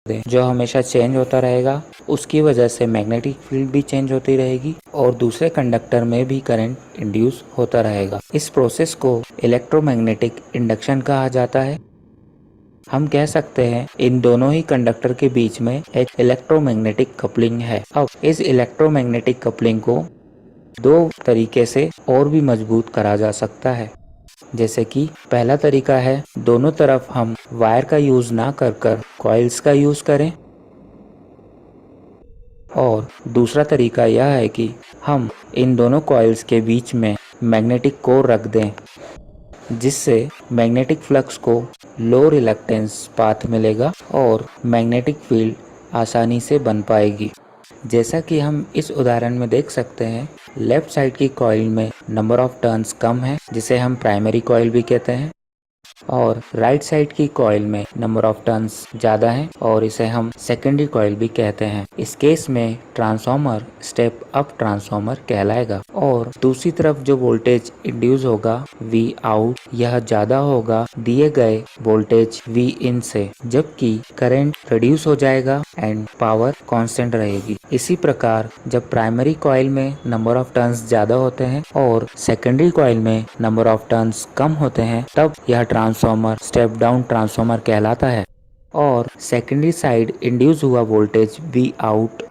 दें जो हमेशा चेंज होता रहेगा। उसकी वजह से मैग्नेटिक फील्ड भी चेंज होती रहेगी और दूसरे कंडक्टर में भी करंट इंड्यूस होता रहेगा। इस प्रोसेस को इलेक्ट्रोमैग्नेटिक इंडक्शन कहा जाता है। हम कह सकते हैं इन दोनों ही कंडक्टर के बीच में एक इलेक्ट्रोमैग्नेटिक कपलिंग है। अब इस इलेक्ट्रोमैग्नेटिक कपलिंग को दो तरीके से और भी मजबूत करा जा सकता है। जैसे कि पहला तरीका है दोनों तरफ हम वायर का यूज ना कर कॉइल्स का यूज करें, और दूसरा तरीका यह है कि हम इन दोनों कॉइल्स के बीच में मैग्नेटिक कोर रख दें, जिससे मैग्नेटिक फ्लक्स को लो रिलक्टेंस पाथ मिलेगा और मैग्नेटिक फील्ड आसानी से बन पाएगी। जैसा कि हम इस उदाहरण में देख सकते हैं, लेफ्ट साइड की कॉइल में नंबर ऑफ टर्न्स कम है, जिसे हम प्राइमरी कॉइल भी कहते हैं, और राइट साइड की कॉइल में नंबर ऑफ टर्न्स ज़्यादा है और इसे हम सेकेंडरी कॉइल भी कहते हैं। इस केस में ट्रांसफॉर्मर स्टेप अप ट्रांसफॉर्मर कहलाएगा और दूसरी तरफ जो वोल्टेज इंड्यूस होगा V आउट, यह ज़्यादा होगा दिए गए वोल्टेज V इन से, जबकि करंट रिड्यूस हो जाएगा एंड पावर कांस्टेंट रहेगी। इसी प्रकार जब प्राइमरी कॉइल में नंबर ऑफ टर्न्स ज़्यादा होते हैं और सेकेंडरी कॉइल में नंबर ऑफ टर्न्स कम होते हैं, तब यह ट्रांसफॉर्मर स्टेप डाउन ट्रांसफॉर्मर कहलाता है और सेकेंडरी साइड इंड्यूस हुआ वोल्टेज V आउट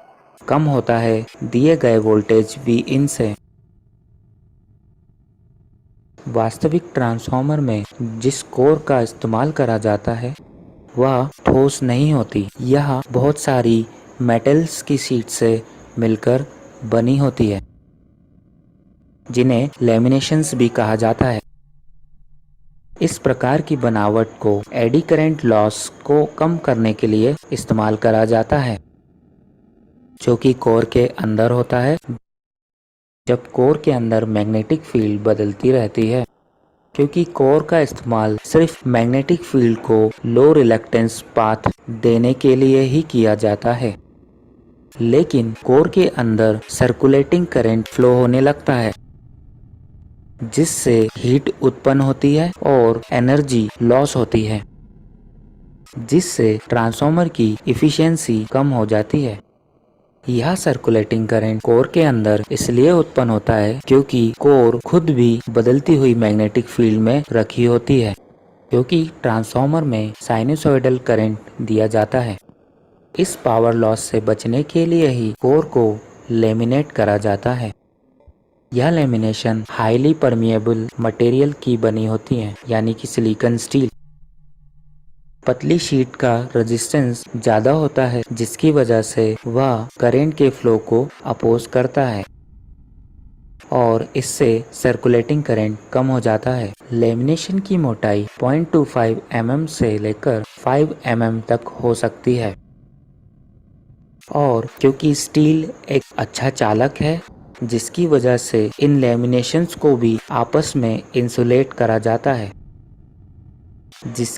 कम होता है दिए गए वोल्टेज V इन से। वास्तविक ट्रांसफॉर्मर में जिस कोर का इस्तेमाल करा जाता है वह ठोस नहीं होती। यह बहुत सारी मेटल्स की शीट से मिलकर बनी होती है, जिन्हें लैमिनेशंस भी कहा जाता है। इस प्रकार की बनावट को एडी करंट लॉस को कम करने के लिए इस्तेमाल करा जाता है, जो कि कोर के अंदर होता है। जब कोर के अंदर मैग्नेटिक फील्ड बदलती रहती है, क्योंकि कोर का इस्तेमाल सिर्फ मैग्नेटिक फील्ड को लो रिलक्टेंस पाथ देने के लिए ही किया जाता है, लेकिन कोर के अंदर सर्कुलेटिंग करंट फ्लो होने लगता है, जिससे हीट उत्पन्न होती है और एनर्जी लॉस होती है, जिससे ट्रांसफॉर्मर की इफिशिएंसी कम हो जाती है। यह सर्कुलेटिंग करंट कोर के अंदर इसलिए उत्पन्न होता है क्योंकि कोर खुद भी बदलती हुई मैग्नेटिक फील्ड में रखी होती है, क्योंकि ट्रांसफॉर्मर में साइनसॉइडल करंट दिया जाता है। इस पावर लॉस से बचने के लिए ही कोर को लेमिनेट करा जाता है। यह लेमिनेशन हाईली परमिएबल मटेरियल की बनी होती है, यानी कि सिलिकॉन स्टील। पतली शीट का रेजिस्टेंस ज़्यादा होता है, जिसकी वजह से वह करंट के फ्लो को अपोज करता है और इससे सर्कुलेटिंग करंट कम हो जाता है। लेमिनेशन की मोटाई 0.25 mm से लेकर 5 mm तक हो सकती है, और क्योंकि स्टील एक अच्छा चालक है, जिसकी वजह से इन लेमिनेशंस को भी आपस में इंसुलेट करा जाता है, जिस